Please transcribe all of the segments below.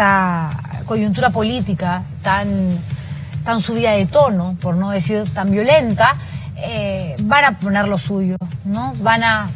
esta coyuntura política tan subida de tono, por no decir tan violenta, van a poner lo suyo, ¿no? Van a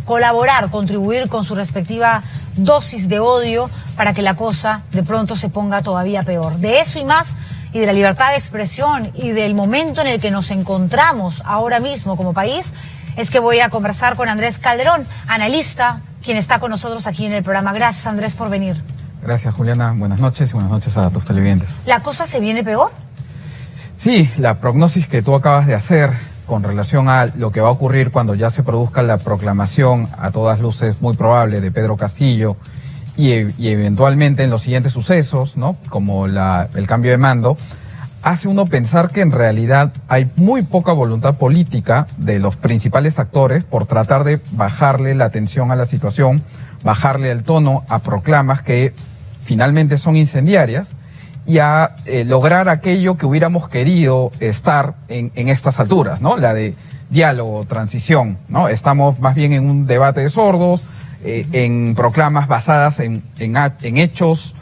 colaborar, contribuir con su respectiva dosis de odio para que la cosa de pronto se ponga todavía peor. De eso y más, y de la libertad de expresión y del momento en el que nos encontramos ahora mismo como país, es que voy a conversar con Andrés Calderón, analista, quien está con nosotros aquí en el programa. Gracias, Andrés, por venir. Gracias, Juliana. Buenas noches y buenas noches a tus televidentes. ¿La cosa se viene peor? Sí, la prognosis que tú acabas de hacer con relación a lo que va a ocurrir cuando ya se produzca la proclamación, a todas luces muy probable, de Pedro Castillo y eventualmente en los siguientes sucesos, ¿no? Como el cambio de mando, hace uno pensar que en realidad hay muy poca voluntad política de los principales actores por tratar de bajarle la tensión a la situación, bajarle el tono a proclamas que finalmente son incendiarias y a lograr aquello que hubiéramos querido estar en estas alturas, ¿no? La de diálogo, transición, ¿no? Estamos más bien en un debate de sordos, en proclamas basadas en hechos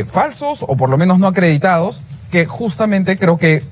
falsos o por lo menos no acreditados, que justamente creo que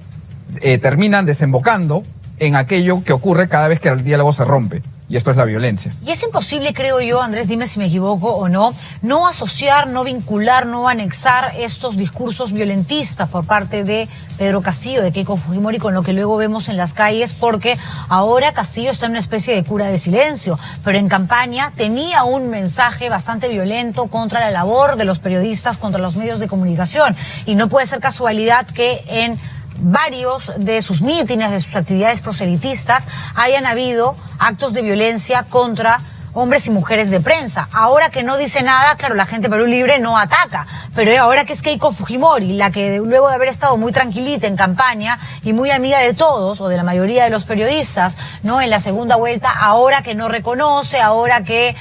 terminan desembocando en aquello que ocurre cada vez que el diálogo se rompe. Y esto es la violencia. Y es imposible, creo yo, Andrés, dime si me equivoco o no, no asociar, no vincular, no anexar estos discursos violentistas por parte de Pedro Castillo, de Keiko Fujimori, con lo que luego vemos en las calles, porque ahora Castillo está en una especie de cura de silencio, pero en campaña tenía un mensaje bastante violento contra la labor de los periodistas, contra los medios de comunicación. Y no puede ser casualidad que en varios de sus mítines, de sus actividades proselitistas, hayan habido actos de violencia contra hombres y mujeres de prensa. Ahora que no dice nada, claro, la gente Perú Libre no ataca, pero ahora que es Keiko Fujimori, la que luego de haber estado muy tranquilita en campaña y muy amiga de todos, o de la mayoría de los periodistas, ¿no? En la segunda vuelta, ahora que no reconoce, ahora que,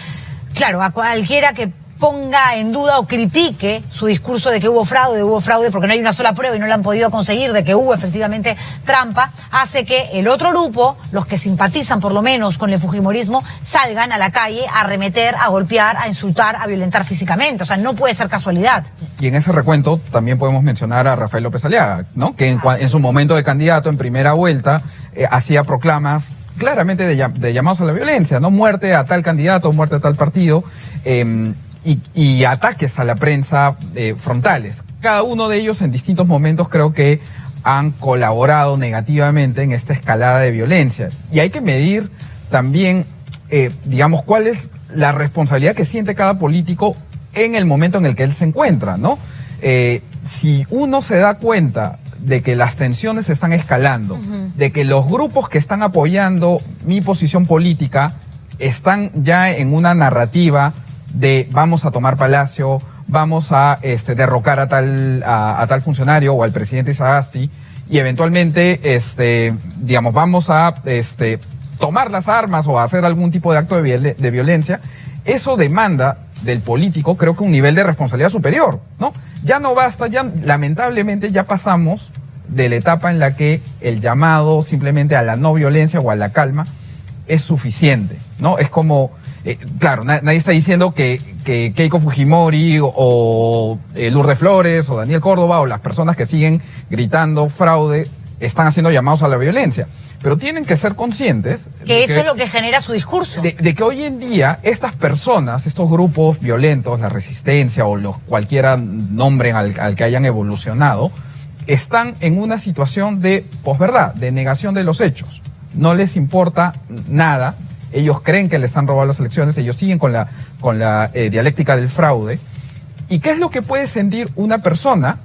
claro, a cualquiera que ponga en duda o critique su discurso de que hubo fraude porque no hay una sola prueba y no la han podido conseguir de que hubo efectivamente trampa, hace que el otro grupo, los que simpatizan por lo menos con el fujimorismo, salgan a la calle a arremeter, a golpear, a insultar, a violentar físicamente. O sea, no puede ser casualidad. Y en ese recuento también podemos mencionar a Rafael López Aliaga, ¿no? Que en su momento de candidato en primera vuelta hacía proclamas claramente de llamados a la violencia, ¿no? Muerte a tal candidato, muerte a tal partido. Y ataques a la prensa frontales. Cada uno de ellos en distintos momentos creo que han colaborado negativamente en esta escalada de violencia. Y hay que medir también, digamos, cuál es la responsabilidad que siente cada político en el momento en el que él se encuentra, ¿no? Si uno se da cuenta de que las tensiones se están escalando, de que los grupos que están apoyando mi posición política están ya en una narrativa de vamos a tomar Palacio, vamos a derrocar a tal funcionario o al presidente Sagasti y eventualmente digamos vamos a tomar las armas o a hacer algún tipo de acto de violencia. Eso demanda del político, creo que un nivel de responsabilidad superior, ¿no? Ya no basta, ya lamentablemente ya pasamos de la etapa en la que el llamado simplemente a la no violencia o a la calma es suficiente, ¿no? Es como claro, nadie está diciendo que Keiko Fujimori o Lourdes Flores o Daniel Córdoba o las personas que siguen gritando fraude están haciendo llamados a la violencia. Pero tienen que ser conscientes que eso es lo que genera su discurso. De que hoy en día estas personas, estos grupos violentos, la resistencia o cualquiera nombre al que hayan evolucionado, están en una situación de posverdad, de negación de los hechos. No les importa nada. Ellos creen que les han robado las elecciones, ellos siguen con la dialéctica del fraude. ¿Y qué es lo que puede sentir una persona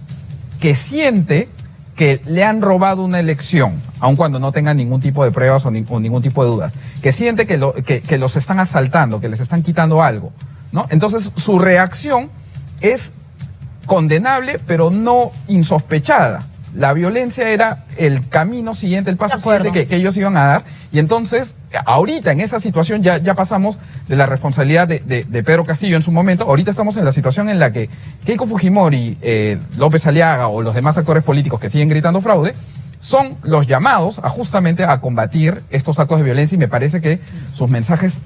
que siente que le han robado una elección, aun cuando no tenga ningún tipo de pruebas o ningún tipo de dudas? Que siente que los están asaltando, que les están quitando algo, ¿no? Entonces su reacción es condenable, pero no insospechada. La violencia era el camino siguiente, el paso siguiente que ellos iban a dar. Y entonces, ahorita en esa situación ya pasamos de la responsabilidad de Pedro Castillo en su momento. Ahorita estamos en la situación en la que Keiko Fujimori, López Aliaga o los demás actores políticos que siguen gritando fraude, son los llamados a justamente a combatir estos actos de violencia, y me parece que sus mensajes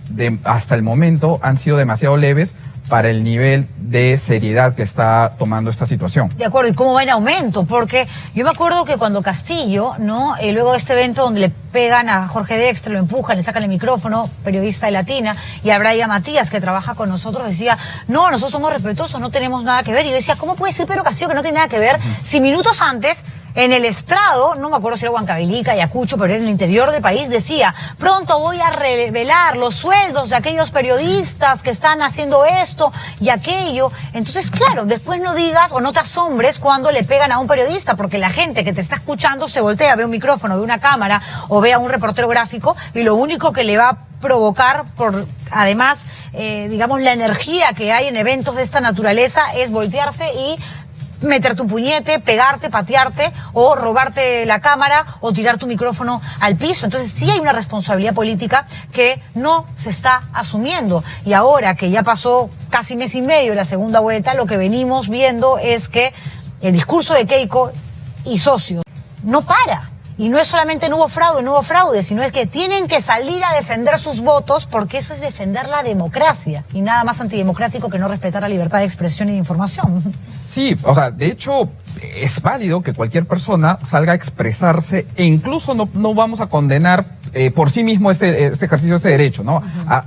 hasta el momento han sido demasiado leves para el nivel de seriedad que está tomando esta situación. De acuerdo, y cómo va en aumento, porque yo me acuerdo que cuando Castillo, ¿no? Luego de este evento donde le pegan a Jorge Dextre, lo empujan, le sacan el micrófono, periodista de Latina, y a Brian Matías, que trabaja con nosotros, decía, no, nosotros somos respetuosos, no tenemos nada que ver. Y yo decía, ¿cómo puede ser Pedro Castillo que no tiene nada que ver si minutos antes en el estrado, no me acuerdo si era Huancavelica, Ayacucho, pero en el interior del país, decía, pronto voy a revelar los sueldos de aquellos periodistas que están haciendo esto y aquello? Entonces, claro, después no digas o no te asombres cuando le pegan a un periodista, porque la gente que te está escuchando se voltea, ve un micrófono, ve una cámara o ve a un reportero gráfico, y lo único que le va a provocar, por además, digamos, la energía que hay en eventos de esta naturaleza, es voltearse y meterte un puñete, pegarte, patearte o robarte la cámara o tirar tu micrófono al piso. Entonces sí hay una responsabilidad política que no se está asumiendo. Y ahora que ya pasó casi mes y medio de la segunda vuelta, lo que venimos viendo es que el discurso de Keiko y socios no para. Y no es solamente no hubo fraude, sino es que tienen que salir a defender sus votos, porque eso es defender la democracia. Y nada más antidemocrático que no respetar la libertad de expresión y de información. Sí, o sea, de hecho, es válido que cualquier persona salga a expresarse, e incluso no vamos a condenar por sí mismo este ejercicio, este derecho, ¿no?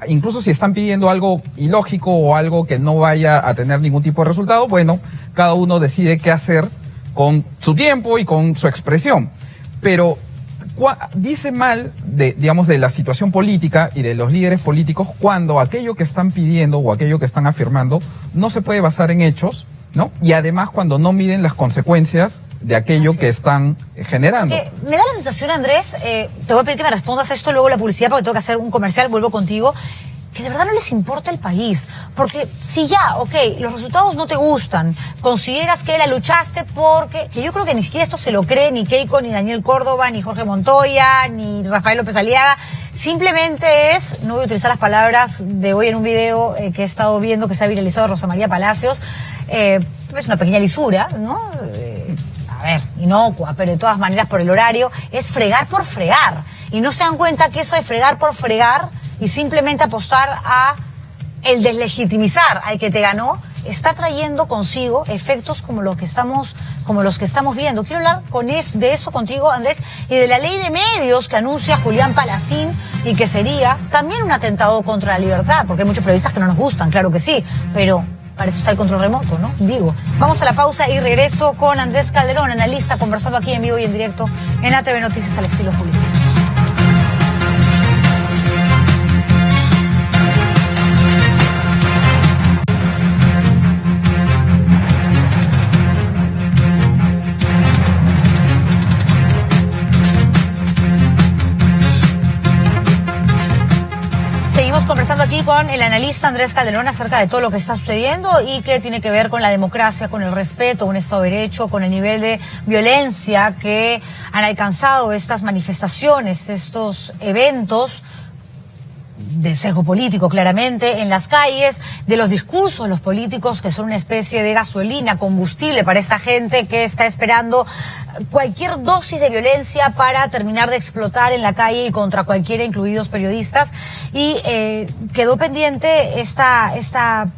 Incluso si están pidiendo algo ilógico o algo que no vaya a tener ningún tipo de resultado, bueno, cada uno decide qué hacer con su tiempo y con su expresión. Pero dice mal de la situación política y de los líderes políticos cuando aquello que están pidiendo o aquello que están afirmando no se puede basar en hechos, ¿no? Y además cuando no miden las consecuencias de aquello que están generando. Me da la sensación, Andrés, te voy a pedir que me respondas esto luego la publicidad, porque tengo que hacer un comercial, vuelvo contigo, que de verdad no les importa el país. Porque si ya, los resultados no te gustan, consideras que la luchaste porque, que yo creo que ni siquiera esto se lo cree ni Keiko, ni Daniel Córdoba, ni Jorge Montoya, ni Rafael López Aliaga, simplemente es, no voy a utilizar las palabras de hoy en un video que he estado viendo que se ha viralizado de Rosa María Palacios, es una pequeña lisura, ¿no? A ver, inocua, pero de todas maneras por el horario, es fregar por fregar. Y no se dan cuenta que eso de fregar por fregar y simplemente apostar a el deslegitimizar al que te ganó, está trayendo consigo efectos como los que estamos viendo. Quiero hablar de eso contigo, Andrés, y de la ley de medios que anuncia Julián Palacín y que sería también un atentado contra la libertad, porque hay muchos periodistas que no nos gustan, claro que sí, pero para eso está el control remoto, ¿no? Digo, vamos a la pausa y regreso con Andrés Calderón, analista, conversando aquí en vivo y en directo en ATV Noticias al estilo Julián. Seguimos conversando aquí con el analista Andrés Calderón acerca de todo lo que está sucediendo y que tiene que ver con la democracia, con el respeto, un Estado de Derecho, con el nivel de violencia que han alcanzado estas manifestaciones, estos eventos de sesgo político claramente en las calles, de los discursos de los políticos que son una especie de gasolina, combustible para esta gente que está esperando cualquier dosis de violencia para terminar de explotar en la calle y contra cualquiera, incluidos periodistas. Y quedó pendiente esta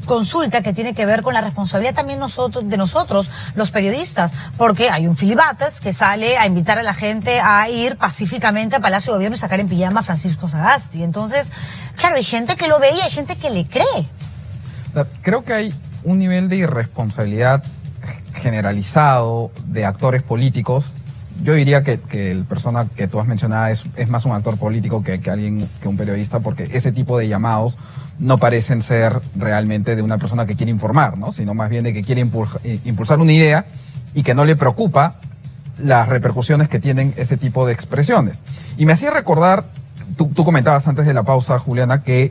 consulta que tiene que ver con la responsabilidad también de nosotros, los periodistas, porque hay un filibates que sale a invitar a la gente a ir pacíficamente a Palacio de Gobierno y sacar en pijama a Francisco Sagasti. Entonces, claro, hay gente que lo ve y hay gente que le cree. Creo que hay un nivel de irresponsabilidad generalizado de actores políticos. Yo diría que el persona que tú has mencionado es más un actor político que un periodista, porque ese tipo de llamados no parecen ser realmente de una persona que quiere informar, ¿no? Sino más bien de que quiere impulsar una idea y que no le preocupa las repercusiones que tienen ese tipo de expresiones. Y me hacía recordar, tú comentabas antes de la pausa, Juliana, que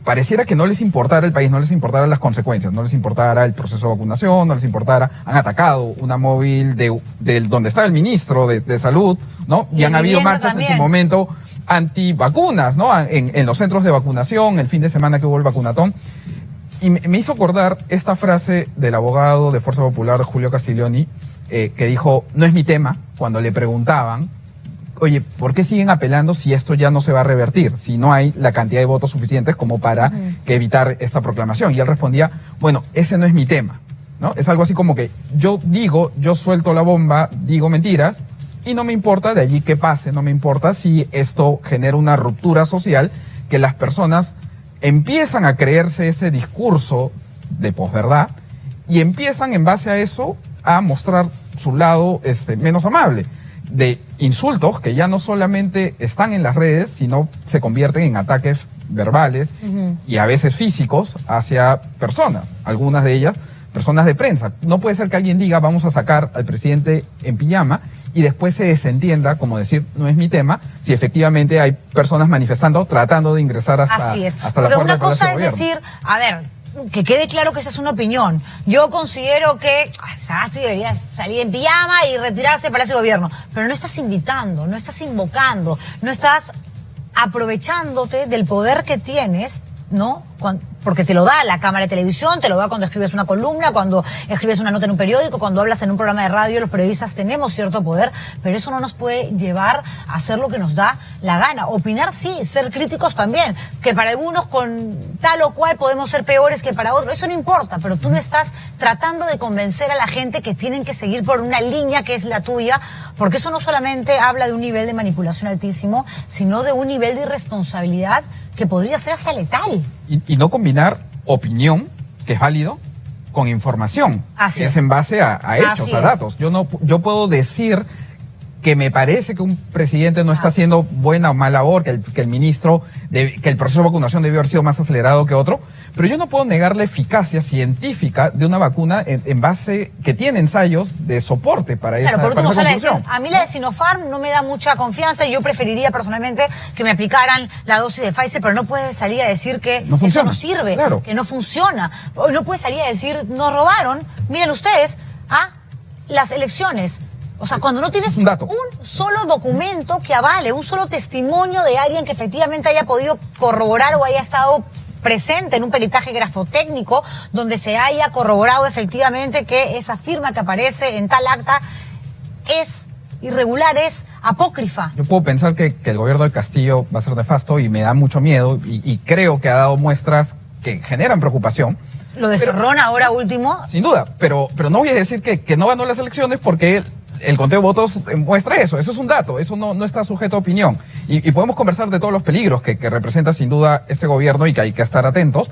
pareciera que no les importara el país, no les importara las consecuencias, no les importara el proceso de vacunación, no les importara, han atacado una móvil de donde está el ministro de Salud, ¿no? Y han habido marchas también en su momento antivacunas, ¿no? En los centros de vacunación, el fin de semana que hubo el vacunatón. Y me hizo acordar esta frase del abogado de Fuerza Popular, Julio Castiglioni, que dijo, no es mi tema, cuando le preguntaban, oye, ¿por qué siguen apelando si esto ya no se va a revertir? Si no hay la cantidad de votos suficientes como para que evitar esta proclamación. Y él respondía, bueno, ese no es mi tema, ¿no? Es algo así como que yo suelto la bomba, digo mentiras, y no me importa de allí qué pase, no me importa si esto genera una ruptura social, que las personas empiezan a creerse ese discurso de posverdad y empiezan en base a eso a mostrar su lado menos amable, de insultos que ya no solamente están en las redes, sino se convierten en ataques verbales y a veces físicos hacia personas, algunas de ellas personas de prensa. No puede ser que alguien diga vamos a sacar al presidente en pijama y después se desentienda, como decir, no es mi tema, si efectivamente hay personas manifestando, tratando de ingresar hasta, Así es. hasta la Porque puerta una del Palacio cosa de es Gobierno. decir, a ver, que quede claro que esa es una opinión. Yo considero que Sagasti debería salir en pijama y retirarse del Palacio de Gobierno. Pero no estás invitando, no estás invocando, no estás aprovechándote del poder que tienes, ¿no? Porque te lo da la cámara de televisión, te lo da cuando escribes una columna, cuando escribes una nota en un periódico, cuando hablas en un programa de radio. Los periodistas tenemos cierto poder, pero eso no nos puede llevar a hacer lo que nos da la gana. Opinar sí, ser críticos también, que para algunos con tal o cual podemos ser peores que para otros, eso no importa, pero tú no estás tratando de convencer a la gente que tienen que seguir por una línea que es la tuya, porque eso no solamente habla de un nivel de manipulación altísimo, sino de un nivel de irresponsabilidad que podría ser hasta letal. Y no combinar opinión, que es válido, con información, Así que es. es en base a hechos, Así a es. datos. Yo puedo decir que me parece que un presidente no está Así. haciendo buena o mala labor, que el ministro, que el proceso de vacunación debió haber sido más acelerado que otro, pero yo no puedo negar la eficacia científica de una vacuna en base que tiene ensayos de soporte para Claro, por último esa sale a decir, conclusión. a mí la de Sinopharm no me da mucha confianza y yo preferiría personalmente que me aplicaran la dosis de Pfizer, pero no puedes salir a decir que No eso funciona, no sirve, claro. que no funciona. O no puedes salir a decir, nos robaron, miren ustedes, las elecciones. O sea, cuando no tienes Es un dato. un solo documento que avale, un solo testimonio de alguien que efectivamente haya podido corroborar o haya estado presente en un peritaje grafotécnico donde se haya corroborado efectivamente que esa firma que aparece en tal acta es irregular, es apócrifa. Yo puedo pensar que el gobierno de Castillo va a ser nefasto y me da mucho miedo y creo que ha dado muestras que generan preocupación. Lo de Cerrón ahora último, Sin duda, pero no voy a decir que no ganó las elecciones porque el conteo de votos muestra eso es un dato, eso no está sujeto a opinión. Y podemos conversar de todos los peligros que representa sin duda este gobierno y que hay que estar atentos,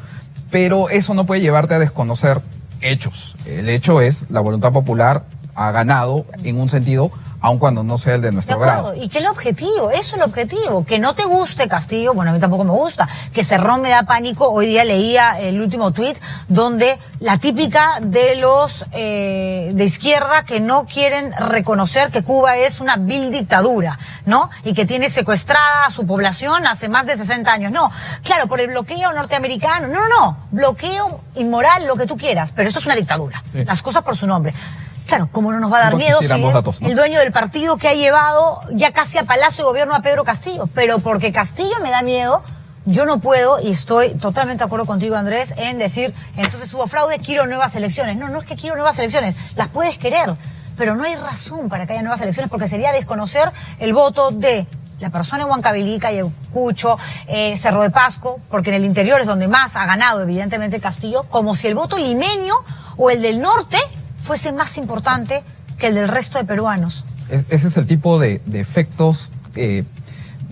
pero eso no puede llevarte a desconocer hechos. El hecho es, la voluntad popular ha ganado en un sentido, aun cuando no sea el de de nuestro acuerdo. grado. ¿Y qué es el objetivo? Eso es el objetivo. Que no te guste Castillo, bueno, a mí tampoco me gusta. Que Cerrón me da pánico. Hoy día leía el último tuit donde la típica de los de izquierda que no quieren reconocer que Cuba es una vil dictadura, ¿no? Y que tiene secuestrada a su población hace más de 60 años. No, claro, por el bloqueo norteamericano. No. Bloqueo inmoral, lo que tú quieras. Pero esto es una dictadura. Sí. Las cosas por su nombre. Claro, ¿cómo no nos va a dar No miedo si existirán los es datos, ¿no? el dueño del partido que ha llevado ya casi a Palacio de Gobierno a Pedro Castillo? Pero porque Castillo me da miedo, yo no puedo, y estoy totalmente de acuerdo contigo, Andrés, en decir, entonces hubo fraude, quiero nuevas elecciones. No es que quiero nuevas elecciones, las puedes querer, pero no hay razón para que haya nuevas elecciones porque sería desconocer el voto de la persona en Huancavelica, Ayacucho, Cerro de Pasco, porque en el interior es donde más ha ganado evidentemente Castillo, como si el voto limeño o el del norte fuese más importante que el del resto de peruanos. Ese es el tipo de efectos,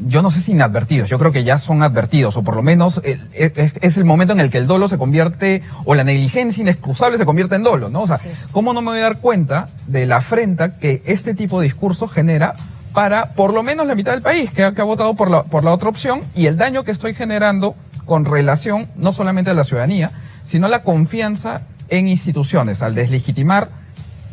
yo no sé si inadvertidos, yo creo que ya son advertidos, o por lo menos es el momento en el que el dolo se convierte, o la negligencia inexcusable se convierte en dolo, ¿no? O sea, Así es. ¿cómo no me voy a dar cuenta de la afrenta que este tipo de discurso genera para por lo menos la mitad del país que ha votado por la otra opción, y el daño que estoy generando con relación no solamente a la ciudadanía, sino a la confianza en instituciones, al deslegitimar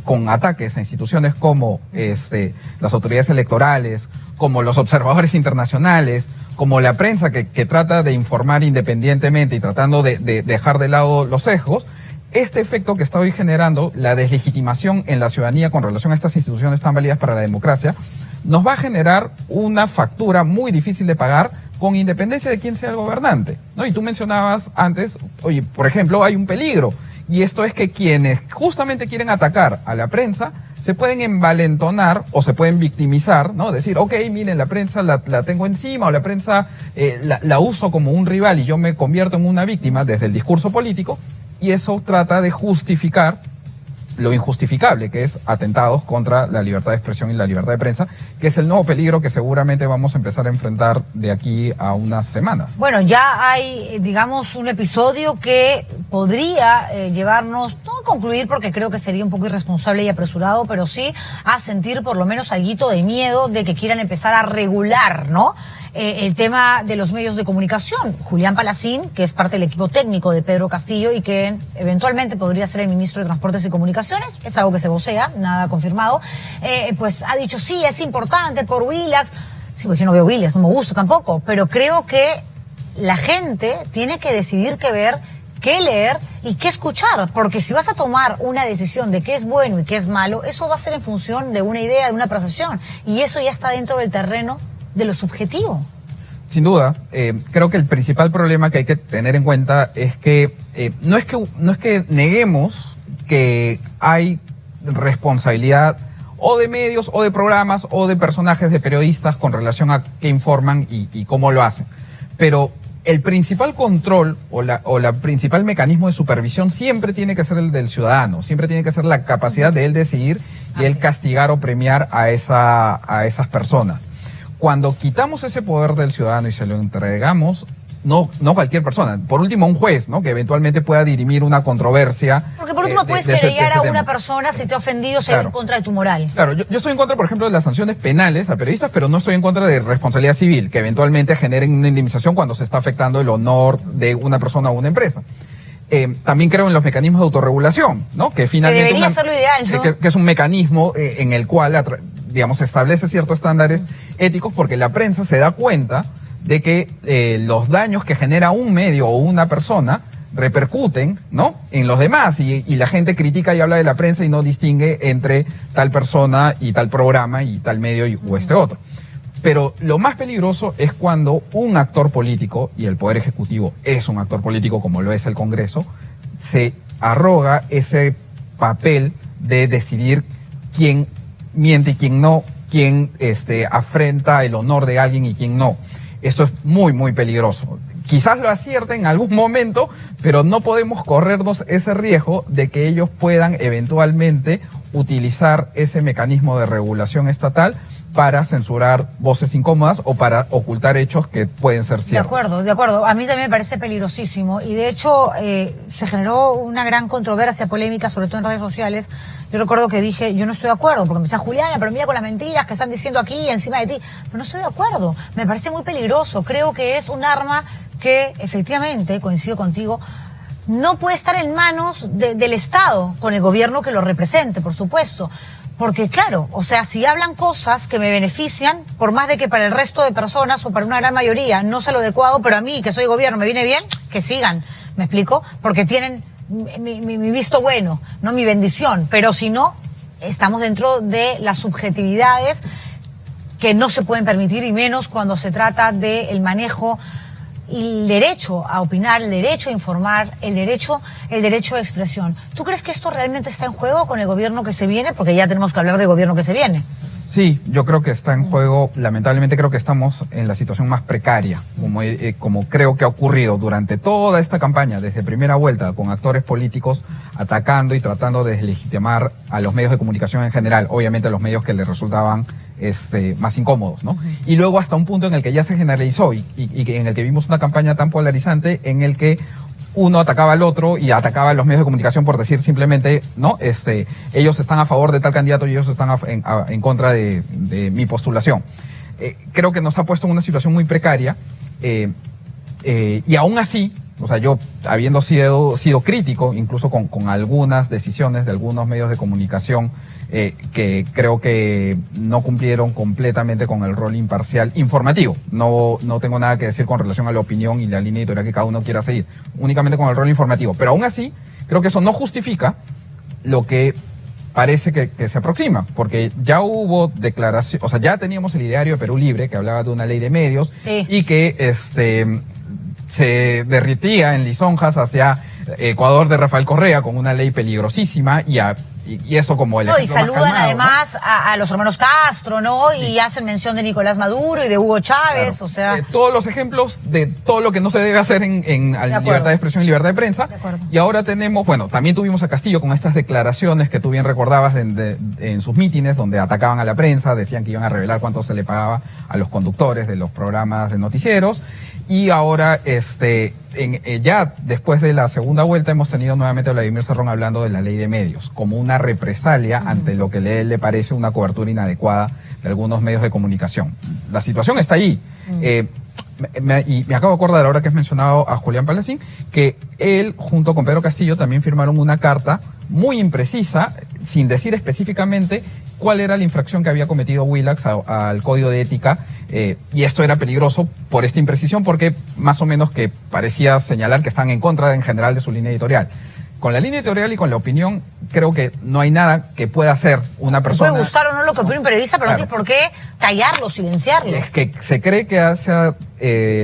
con ataques a instituciones como las autoridades electorales, como los observadores internacionales, como la prensa que trata de informar independientemente y tratando de dejar de lado los sesgos. Este efecto que está hoy generando, la deslegitimación en la ciudadanía con relación a estas instituciones tan válidas para la democracia, nos va a generar una factura muy difícil de pagar con independencia de quién sea el gobernante, ¿no? Y tú mencionabas antes, oye, por ejemplo, hay un peligro, y esto es que quienes justamente quieren atacar a la prensa se pueden envalentonar o se pueden victimizar, ¿no? Decir, ok, miren, la prensa la tengo encima, o la prensa la uso como un rival y yo me convierto en una víctima desde el discurso político, y eso trata de justificar lo injustificable, que es atentados contra la libertad de expresión y la libertad de prensa, que es el nuevo peligro que seguramente vamos a empezar a enfrentar de aquí a unas semanas. Bueno, ya hay, digamos, un episodio que podría llevarnos, no a concluir porque creo que sería un poco irresponsable y apresurado, pero sí a sentir por lo menos alguito de miedo de que quieran empezar a regular, ¿no? El tema de los medios de comunicación. Julián Palacín, que es parte del equipo técnico de Pedro Castillo y que eventualmente podría ser el ministro de Transportes y Comunicaciones, es algo que se vocea, nada confirmado, pues ha dicho sí, es importante por Willax. Sí, porque yo no veo Willax, no me gusta tampoco, pero creo que la gente tiene que decidir qué ver, qué leer y qué escuchar, porque si vas a tomar una decisión de qué es bueno y qué es malo, eso va a ser en función de una idea, de una percepción, y eso ya está dentro del terreno de lo subjetivo. Sin duda, creo que el principal problema que hay que tener en cuenta es que no es que neguemos que hay responsabilidad o de medios o de programas o de personajes, de periodistas con relación a qué informan y cómo lo hacen, pero el principal control o la principal mecanismo de supervisión siempre tiene que ser el del ciudadano, siempre tiene que ser la capacidad de él decidir y él castigar o premiar a esas personas. Cuando quitamos ese poder del ciudadano y se lo entregamos, no cualquier persona, por último un juez, ¿no? Que eventualmente pueda dirimir una controversia. Porque por último puedes querellar a una persona si te ha ofendido, se va en contra de tu moral. Claro, yo estoy en contra, por ejemplo, de las sanciones penales a periodistas, pero no estoy en contra de responsabilidad civil, que eventualmente generen una indemnización cuando se está afectando el honor de una persona o una empresa. También creo en los mecanismos de autorregulación, ¿no? Que finalmente debería ser lo ideal, ¿no? que es un mecanismo en el cual, digamos, establece ciertos estándares éticos, porque la prensa se da cuenta de que los daños que genera un medio o una persona repercuten, ¿no? En los demás, y la gente critica y habla de la prensa y no distingue entre tal persona y tal programa y tal medio o este otro. Pero lo más peligroso es cuando un actor político, y el Poder Ejecutivo es un actor político como lo es el Congreso, se arroga ese papel de decidir quién miente y quién no, quién afrenta el honor de alguien y quién no. Eso es muy, muy peligroso. Quizás lo acierten en algún momento, pero no podemos corrernos ese riesgo de que ellos puedan eventualmente utilizar ese mecanismo de regulación estatal para censurar voces incómodas o para ocultar hechos que pueden ser ciertos. De acuerdo. A mí también me parece peligrosísimo. Y de hecho, se generó una gran controversia, polémica, sobre todo en redes sociales. Yo recuerdo que dije, yo no estoy de acuerdo, porque me decía, Juliana, pero mira con las mentiras que están diciendo aquí encima de ti. Pero no estoy de acuerdo. Me parece muy peligroso. Creo que es un arma que, efectivamente, coincido contigo, no puede estar en manos del Estado, con el gobierno que lo represente, por supuesto. Porque claro, o sea, si hablan cosas que me benefician, por más de que para el resto de personas o para una gran mayoría no sea lo adecuado, pero a mí, que soy gobierno, me viene bien, que sigan, ¿me explico? Porque tienen mi visto bueno, no mi bendición, pero si no, estamos dentro de las subjetividades que no se pueden permitir, y menos cuando se trata del manejo y el derecho a opinar, el derecho a informar, el derecho de expresión. ¿Tú crees que esto realmente está en juego con el gobierno que se viene? Porque ya tenemos que hablar del gobierno que se viene. Sí, yo creo que está en juego. Lamentablemente creo que estamos en la situación más precaria, como creo que ha ocurrido durante toda esta campaña, desde primera vuelta, con actores políticos atacando y tratando de deslegitimar a los medios de comunicación en general, obviamente a los medios que les resultaban más incómodos, ¿no? Y luego hasta un punto en el que ya se generalizó y en el que vimos una campaña tan polarizante en el que uno atacaba al otro y atacaba a los medios de comunicación por decir simplemente, ¿no? Ellos están a favor de tal candidato y ellos están en contra de mi postulación. Creo que nos ha puesto en una situación muy precaria, y aún así, o sea, yo habiendo sido crítico incluso con algunas decisiones de algunos medios de comunicación que creo que no cumplieron completamente con el rol imparcial informativo. No tengo nada que decir con relación a la opinión y la línea editorial que cada uno quiera seguir, únicamente con el rol informativo. Pero aún así, creo que eso no justifica lo que parece que se aproxima, porque ya hubo declaración, o sea, ya teníamos el ideario de Perú Libre que hablaba de una ley de medios, sí, y que se derritía en lisonjas hacia Ecuador de Rafael Correa con una ley peligrosísima y eso como el no, y ejemplo más saludan calmado, además, ¿no? a los hermanos Castro, ¿no? Sí. Y hacen mención de Nicolás Maduro y de Hugo Chávez, claro. o sea... todos los ejemplos de todo lo que no se debe hacer en libertad de expresión y libertad de prensa. Y ahora tenemos, bueno, también tuvimos a Castillo con estas declaraciones que tú bien recordabas en sus mítines, donde atacaban a la prensa, decían que iban a revelar cuánto se le pagaba a los conductores de los programas de noticieros. Y ahora, ya después de la segunda vuelta, hemos tenido nuevamente a Vladimir Cerrón hablando de la ley de medios, como una represalia ante lo que le parece una cobertura inadecuada de algunos medios de comunicación. La situación está ahí. Y me acabo de acordar, ahora que has mencionado a Julián Palacín, que él, junto con Pedro Castillo, también firmaron una carta muy imprecisa, sin decir específicamente cuál era la infracción que había cometido Willax al Código de Ética, y esto era peligroso por esta imprecisión, porque más o menos que parecía señalar que están en contra en general de su línea editorial. Con la línea editorial y con la opinión, creo que no hay nada que pueda hacer una persona... Puede gustar o no lo que opine un periodista, pero claro, no tienes por qué callarlo, silenciarlo. Es que se cree que se ha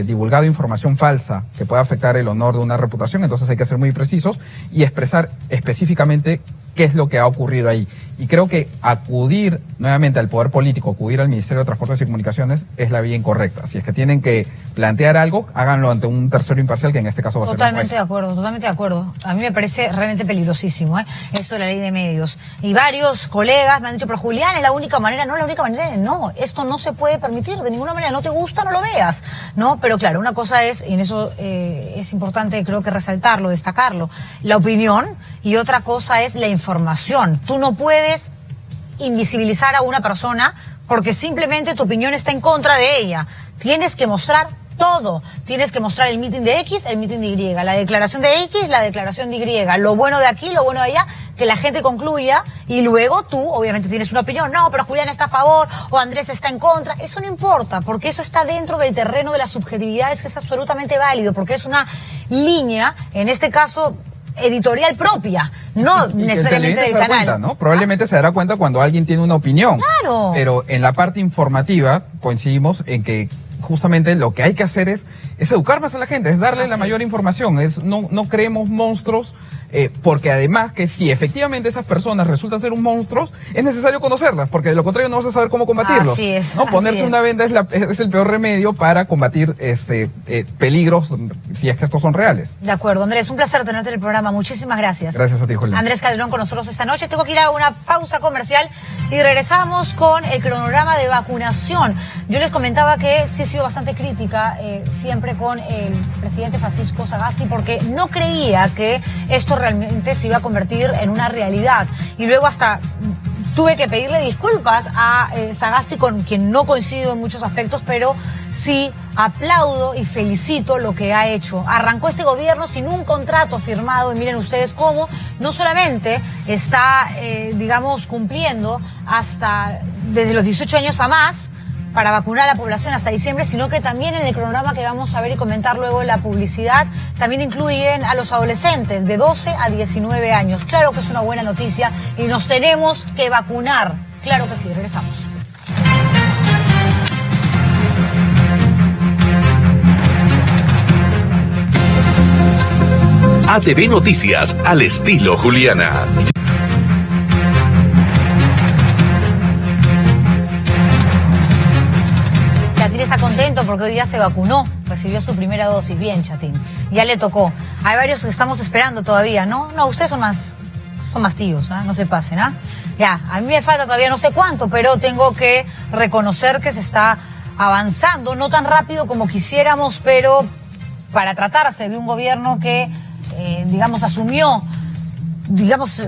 divulgado información falsa que puede afectar el honor de una reputación, entonces hay que ser muy precisos y expresar específicamente qué es lo que ha ocurrido ahí. Y creo que acudir nuevamente al poder político, acudir al Ministerio de Transportes y Comunicaciones es la vía incorrecta. Si es que tienen que plantear algo, háganlo ante un tercero imparcial, que en este caso va a ser un juez. Totalmente de acuerdo, totalmente de acuerdo. A mí me parece realmente peligrosísimo, esto de la ley de medios. Y varios colegas me han dicho, pero Julián, es la única manera. No, la única manera no. Esto no se puede permitir de ninguna manera. No te gusta, no lo veas, ¿no? Pero claro, una cosa es, y en eso es importante creo que resaltarlo, destacarlo, la opinión, y otra cosa es la información. Tú no puedes invisibilizar a una persona porque simplemente tu opinión está en contra de ella. Tienes que mostrar todo. Tienes que mostrar el mitin de X, el mitin de Y, la declaración de X, la declaración de Y, lo bueno de aquí, lo bueno de allá, que la gente concluya, y luego tú, obviamente, tienes una opinión. No, pero Julián está a favor o Andrés está en contra. Eso no importa, porque eso está dentro del terreno de las subjetividades, que es absolutamente válido, porque es una línea, en este caso, editorial propia, no necesariamente del canal. Cuenta, ¿no? Probablemente se dará cuenta cuando alguien tiene una opinión. Claro. Pero en la parte informativa coincidimos en que justamente lo que hay que hacer es educar más a la gente, es darle la mayor información, no creemos monstruos, porque además que si efectivamente esas personas resultan ser un monstruos, es necesario conocerlas, porque de lo contrario no vas a saber cómo combatirlos. Así es. ¿No? Ponerse una venda es el peor remedio para combatir peligros, si es que estos son reales. De acuerdo, Andrés, un placer tenerte en el programa, muchísimas gracias. Gracias a ti, Julián. Andrés Calderón con nosotros esta noche. Tengo que ir a una pausa comercial y regresamos con el cronograma de vacunación. Yo les comentaba que sí he sido bastante crítica siempre con el presidente Francisco Sagasti, porque no creía que esto realmente se iba a convertir en una realidad. Y luego hasta tuve que pedirle disculpas a Sagasti, con quien no coincido en muchos aspectos, pero sí aplaudo y felicito lo que ha hecho. Arrancó este gobierno sin un contrato firmado y miren ustedes cómo no solamente está, digamos, cumpliendo hasta desde los 18 años a más para vacunar a la población hasta diciembre, sino que también en el cronograma que vamos a ver y comentar luego de la publicidad, también incluyen a los adolescentes de 12 a 19 años. Claro que es una buena noticia y nos tenemos que vacunar. Claro que sí, regresamos. ATV Noticias, al estilo Juliana. Chatín está contento porque hoy día se vacunó, recibió su primera dosis. Bien, Chatín, ya le tocó. Hay varios que estamos esperando todavía, ¿no? No, ustedes son más tíos, ¿eh? No se pasen, ¿ah? Ya, a mí me falta todavía no sé cuánto, pero tengo que reconocer que se está avanzando, no tan rápido como quisiéramos, pero para tratarse de un gobierno que, digamos, asumió, digamos,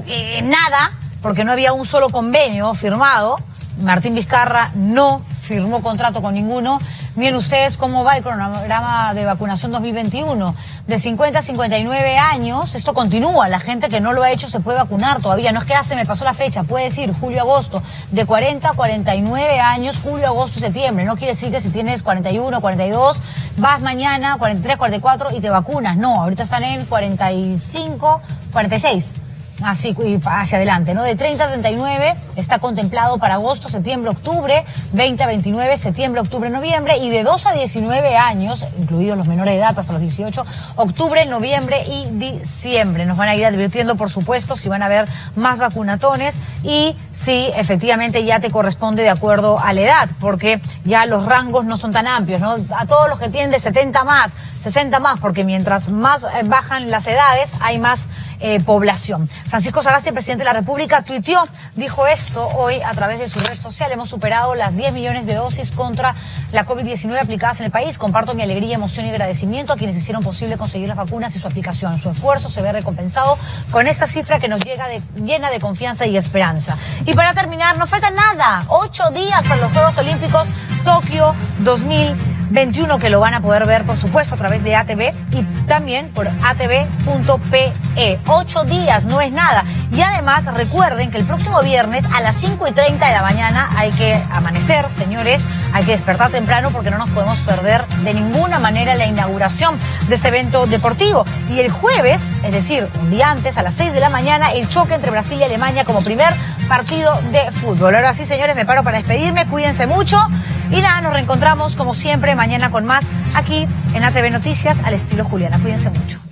nada, porque no había un solo convenio firmado. Martín Vizcarra no firmó contrato con ninguno. Miren ustedes cómo va el cronograma de vacunación 2021. De 50 a 59 años, esto continúa. La gente que no lo ha hecho se puede vacunar todavía. No es que se me pasó la fecha, puede decir julio, agosto. De 40 a 49 años, julio, agosto y septiembre. No quiere decir que si tienes 41, 42, vas mañana, 43, 44 y te vacunas. No, ahorita están en 45, 46. así y hacia adelante, ¿no? De 30 a 39 está contemplado para agosto, septiembre, octubre, 20 a 29, septiembre, octubre, noviembre, y de 2 a 19 años, incluidos los menores de edad hasta los 18, octubre, noviembre y diciembre. Nos van a ir advirtiendo, por supuesto, si van a haber más vacunatones y si efectivamente ya te corresponde de acuerdo a la edad, porque ya los rangos no son tan amplios, ¿no? A todos los que tienen de 70 más, 60 más, porque mientras más bajan las edades, hay más población. Francisco Sagasti, presidente de la República, tuiteó, dijo esto hoy a través de su red social: hemos superado las 10 millones de dosis contra la COVID-19 aplicadas en el país. Comparto mi alegría, emoción y agradecimiento a quienes hicieron posible conseguir las vacunas y su aplicación. Su esfuerzo se ve recompensado con esta cifra que nos llena de confianza y esperanza. Y para terminar, nos falta nada, 8 días para los Juegos Olímpicos Tokio 2021, que lo van a poder ver, por supuesto, a través de ATV y también por atv.pe. 8 días, no es nada. Y además, recuerden que el próximo viernes a las 5:30 de la mañana hay que amanecer, señores, hay que despertar temprano porque no nos podemos perder de ninguna manera la inauguración de este evento deportivo. Y el jueves, es decir, un día antes, a las 6 de la mañana, el choque entre Brasil y Alemania como primer partido de fútbol. Ahora sí, señores, me paro para despedirme, cuídense mucho y nada, nos reencontramos como siempre mañana con más aquí en ATV Noticias al estilo Juliana. Cuídense mucho.